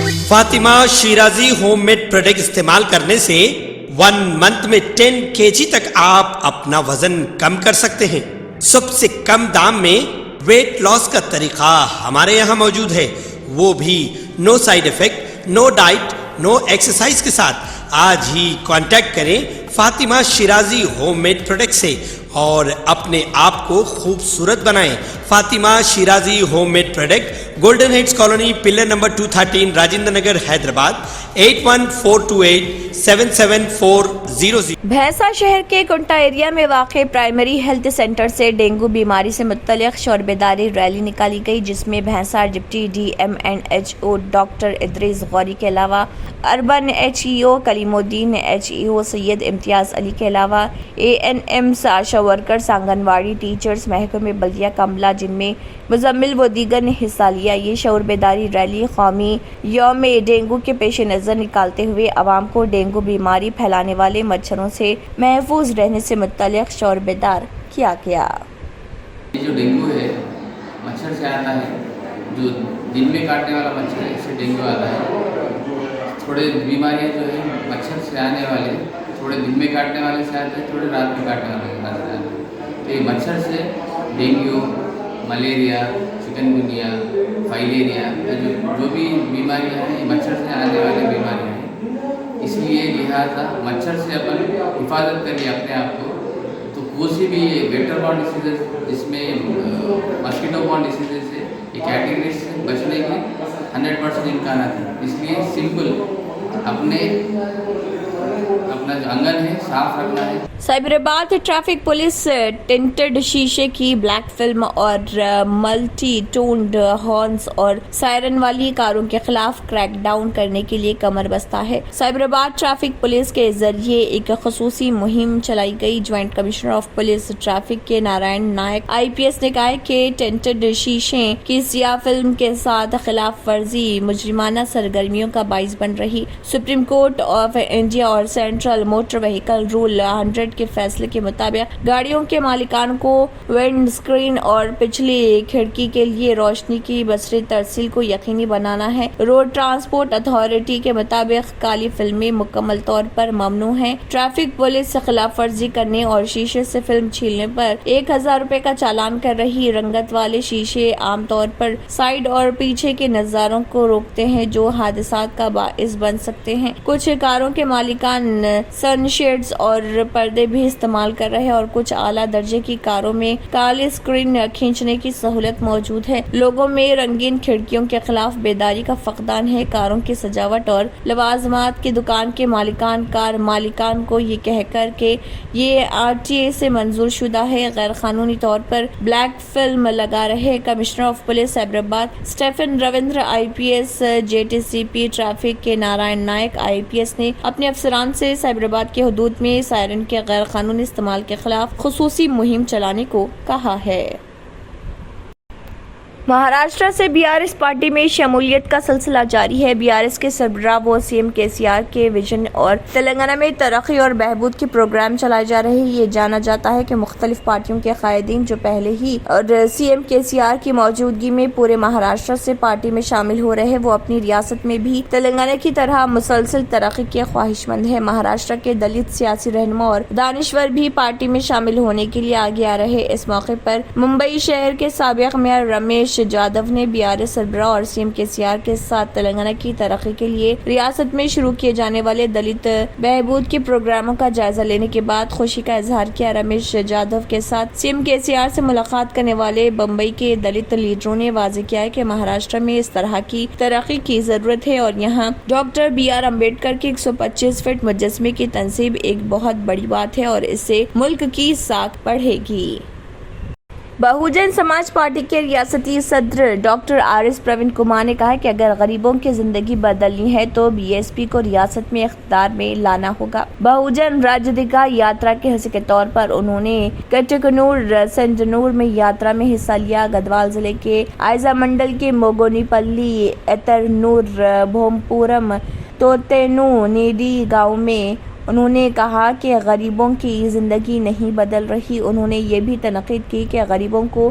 Fatima Shirazi home made product استعمال کرنے سے 1 منتھ میں 10 kg تک آپ اپنا وزن کم کر سکتے ہیں۔ سب سے کم دام میں ویٹ لاس کا طریقہ ہمارے یہاں موجود ہے، وہ بھی no side effect, no diet, no exercise کے ساتھ۔ آج ہی کانٹیکٹ کریں Fatima Shirazi home made product سے اور اپنے آپ کو خوبصورت بنائیں۔ Fatima Shirazi home made product, golden heights colony, pillar number 213، Rajendra Nagar, Hyderabad, 8142877400۔ Bhainsa شہر کے کنٹا ایریا میں واقع پرائمری ہیلتھ سینٹر سے ڈینگو بیماری سے متعلق شعور بیداری ریلی نکالی گئی، جس میں Bhainsa deputy DMNHO doctor Idris Ghori کے علاوہ اربن HEO کلیم الدین، HEO سید امتیاز علی کے علاوہ ANMs، آشا ورکرز، آنگن واڑی ٹیچرز، محکمہ بلدیہ کملہ، جن میں مزمل و دیگر نے حصہ لیا۔ یہ شعور بیداری ریلی قومی یوم ڈینگو کے پیش نظر نکالتے ہوئے عوام کو ڈینگو بیماری پھیلانے والے مچھروں سے محفوظ رہنے سے متعلق شعور بیدار کیا گیا۔ یہ جو ڈینگو ہے مچھر سے آتا ہے، جو دن میں کاٹنے والا مچھر ہے، اس سے ڈینگو آتا ہے۔ تھوڑے بیماریاں جو ہے مچھر سے آنے والے، تھوڑے دن میں کاٹنے والے سے آتے ہیں، تھوڑے رات میں کاٹنے والے سے آتے ہیں۔ تو یہ مچھر سے ڈینگو، ملیریا، چکن گنیا، فائلیریا، جو بھی بیماریاں ہیں یہ مچھر سے آنے والی بیماریاں ہیں۔ اس لیے لہٰذا مچھر سے اپن حفاظت کریے اپنے آپ کو۔ تو کوئی بھی ویکٹر بارن ڈیسیزز، جس میں ماسکیٹو بارن ڈیسیزز سے یہ کیٹیگری سے بچنے کے 100% امکانات ہیں۔ اس لیے سمپل اپنا جو آنگن ہے صاف رکھنا ہے۔ سائبرآباد ٹریفک پولیس ٹنٹڈ شیشے کی بلیک فلم اور ملٹی ٹونڈ ہارنز اور سائرن والی کاروں کے خلاف کریک ڈاؤن کرنے کے لیے کمر بستہ ہے۔ سائبرآباد ٹریفک پولیس کے ذریعے ایک خصوصی مہم چلائی گئی۔ Joint commissioner of police traffic کے نارائن نائک IPS نے کہا کہ ٹنٹڈ شیشے کی سیاہ فلم کے ساتھ خلاف ورزی مجرمانہ سرگرمیوں کا باعث بن رہی۔ سپریم کورٹ آف انڈیا اور سینٹرل موٹر وہیکل رول 100 کے فیصلے کے مطابق گاڑیوں کے مالکان کو ونڈ اسکرین اور پچھلی کھڑکی کے لیے روشنی کی بصری ترسیل کو یقینی بنانا ہے۔ روڈ ٹرانسپورٹ اتھارٹی کے مطابق کالی فلمیں مکمل طور پر ممنوع ہیں۔ ٹریفک پولیس سے خلاف ورزی کرنے اور شیشے سے فلم چھیلنے پر 1000 روپے کا چالان کر رہی۔ رنگت والے شیشے عام طور پر سائیڈ اور پیچھے کے نظاروں کو روکتے ہیں، جو حادثات کا باعث بن سکتے ہیں۔ کچھ کاروں کے مالکان سن شیڈز اور پردے بھی استعمال کر رہے ہیں اور کچھ اعلیٰ درجے کی کاروں میں کالے اسکرین کھینچنے کی سہولت موجود ہے۔ لوگوں میں رنگین کھڑکیوں کے خلاف بیداری کا فقدان ہے۔ کاروں کی سجاوٹ اور لوازمات کی دکان کے مالکان کار مالکان کو یہ کہہ کر کہ یہ RTA سے منظور شدہ ہے، غیر قانونی طور پر بلیک فلم لگا رہے۔ Commissioner of police Cyberabad Stephen Ravinder IPS JTCP traffic کے نارائن نائک IPS نے اپنے افسران سے سائبرآباد کے حدود میں سائرن کے غیر قانونی استعمال کے خلاف خصوصی مہم چلانے کو کہا ہے۔ مہاراشٹر سے BRS پارٹی میں شمولیت کا سلسلہ جاری ہے۔ BRS کے سربراہ و CM KCR کے ویژن اور تلنگانہ میں ترقی اور بہبود کے پروگرام چلائے جا رہے ہیں۔ یہ جانا جاتا ہے کہ مختلف پارٹیوں کے قائدین جو پہلے ہی اور CM KCR کی موجودگی میں پورے مہاراشٹر سے پارٹی میں شامل ہو رہے ہیں، وہ اپنی ریاست میں بھی تلنگانہ کی طرح مسلسل ترقی کے خواہش مند ہیں۔ مہاراشٹر کے دلت سیاسی رہنما اور دانشور بھی پارٹی میں شامل ہونے کے لیے آگے آ رہے۔ اس موقع پر ممبئی شہر کے سابق میئر رمیش جادو نے BRS سربراہ اور CM KCR کے ساتھ تلنگانہ کی ترقی کے لیے ریاست میں شروع کیے جانے والے دلت بہبود کے پروگراموں کا جائزہ لینے کے بعد خوشی کا اظہار کیا۔ رمیش جادو کے ساتھ CM KCR سے ملاقات کرنے والے بمبئی کے دلت لیڈروں نے واضح کیا کہ مہاراشٹر میں اس طرح کی ترقی کی ضرورت ہے اور یہاں ڈاکٹر BR امبیڈکر کے 125 فٹ مجسمے کی تنصیب ایک بہت بڑی بات ہے اور اس سے ملک کی ساکھ بڑھے گی۔ بہوجن سماج پارٹی کے ریاستی صدر ڈاکٹر RS پروین کمار نے کہا کہ اگر غریبوں کی زندگی بدلنی ہے تو BSP کو ریاست میں اقتدار میں لانا ہوگا۔ بہوجن راجدھا یاترا کے حصے کے طور پر انہوں نے کٹکنور سنڈنور میں یاترا میں حصہ لیا۔ گدوال ضلع کے آئزا منڈل کے موگونی پلی، اترنور، بھومپورم، توتینو نیڈی گاؤں میں انہوں نے کہا کہ غریبوں کی زندگی نہیں بدل رہی۔ انہوں نے یہ بھی تنقید کی کہ غریبوں کو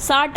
60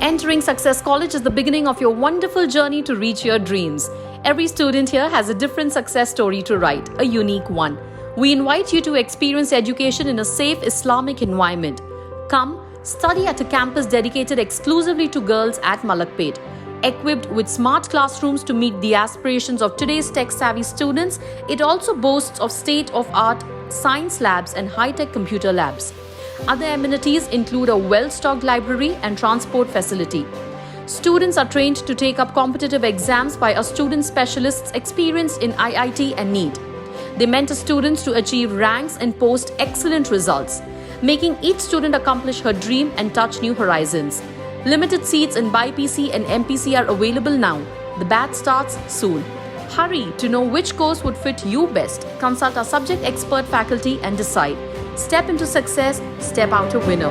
Entering Success College is the beginning of your wonderful journey to reach your dreams. Every student here has a different success story to write, a unique one. We invite you to experience education in a safe Islamic environment. Come, study at a campus dedicated exclusively to girls at Malakpet. Equipped with smart classrooms to meet the aspirations of today's tech-savvy students, it also boasts of state-of-art science labs and high-tech computer labs. Other amenities include a well-stocked library and transport facility. Students are trained to take up competitive exams by our student specialists experienced in IIT and NEET. They mentor students to achieve ranks and post excellent results, making each student accomplish her dream and touch new horizons. Limited seats in BIPC and MPC are available now. The batch starts soon. Hurry to know which course would fit you best. Consult our subject expert faculty and decide. Step into success, step out a winner.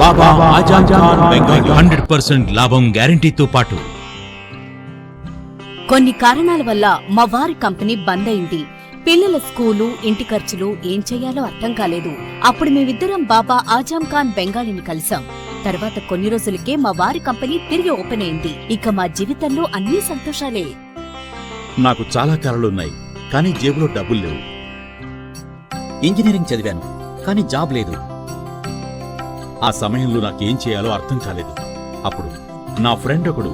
బాబా ఆజం ఖాన్ బెంగాలీ 100% లాభం గ్యారంటీతో పాటు కొన్ని కారణాల వల్ల మా వారి company బంద్ అయింది. పిల్లల school, ఇంటి ఖర్చులు ఏం చెయ్యాలో అర్థం కాలేదు. అప్పుడు మేమిద్దరం బాబా ఆజం ఖాన్ బెంగాలీని కలిసాం. తర్వాత కొన్ని రోజులకే మా వారి కంపెనీ తిరిగి ఓపెన్ అయింది. ఇక మా జీవితంలో అన్ని సంతోషాలే. నాకు చాలా కలలున్నాయి, కానీ జేబులో డబ్బులు లేవు. ఇంజనీరింగ్ చదివాను, కానీ జాబ్ లేదు. ఆ సమయంలో నాకేం చేయాలో అర్థం కాలేదు. అప్పుడు నా ఫ్రెండ్ ఒకడు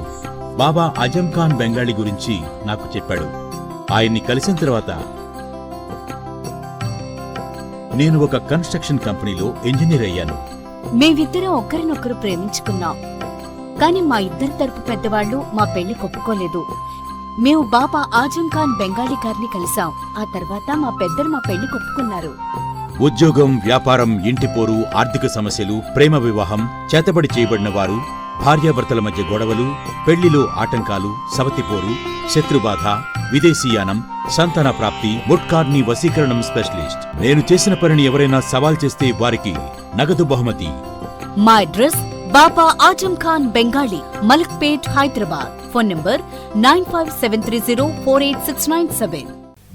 బాబా ఆజం ఖాన్ బెంగాలీ గురించి నాకు చెప్పాడు. ఆయన్ని కలిసిన తర్వాత నేను ఒక కన్స్ట్రక్షన్ కంపెనీలో ఇంజనీర్ అయ్యాను. మేమిద్దరం ఒకరినొకరు ప్రేమించుకున్నాం. కాని మా ఇద్దరి తరపు పెద్దవాళ్లు మా పెళ్లి ఒప్పుకోలేదు. మేము బాబా ఆజం ఖాన్ బెంగాలీ గారిని కలిసాం. ఆ తర్వాత మా పెద్దలు మా పెళ్లి ఒప్పుకున్నారు. ఉద్యోగం, వ్యాపారం, ఇంటి పోరు, ఆర్థిక సమస్యలు, ప్రేమ వివాహం, చేతబడి చేయబడిన వారు, భార్యాభర్తల మధ్య గొడవలు, పెళ్లిలో ఆటంకాలు, సవతిపోరు, శత్రుబాధ, విదేశీయానం, సంతాన ప్రాప్తి, ముట్కార్ని వశీకరణం స్పెషలిస్ట్. నేను చేసిన పనిని ఎవరైనా సవాల్ చేస్తే వారికి నగదు బహుమతి. మా address Baba Azam Khan Bengali, Malakpet, Hyderabad. Phone number 9573048697.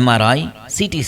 MRI, CT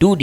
2D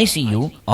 ICU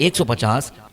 150,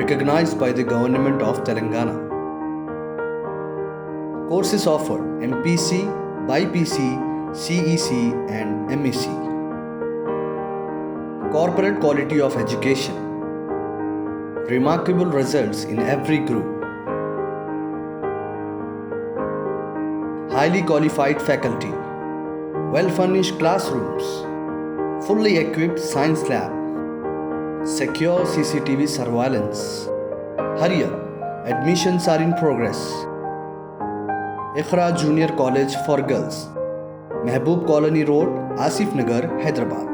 recognized by the Government of Telangana. Courses offered: MPC, BPC, CEC and MEC. Corporate quality of education. Remarkable results in every group. Highly qualified faculty. Well-furnished classrooms, fully equipped science lab, secure CCTV surveillance. Hurry up, admissions are in progress. Ikhra Junior College for Girls, Mehboob Colony Road, Asif Nagar, Hyderabad.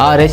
RS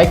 X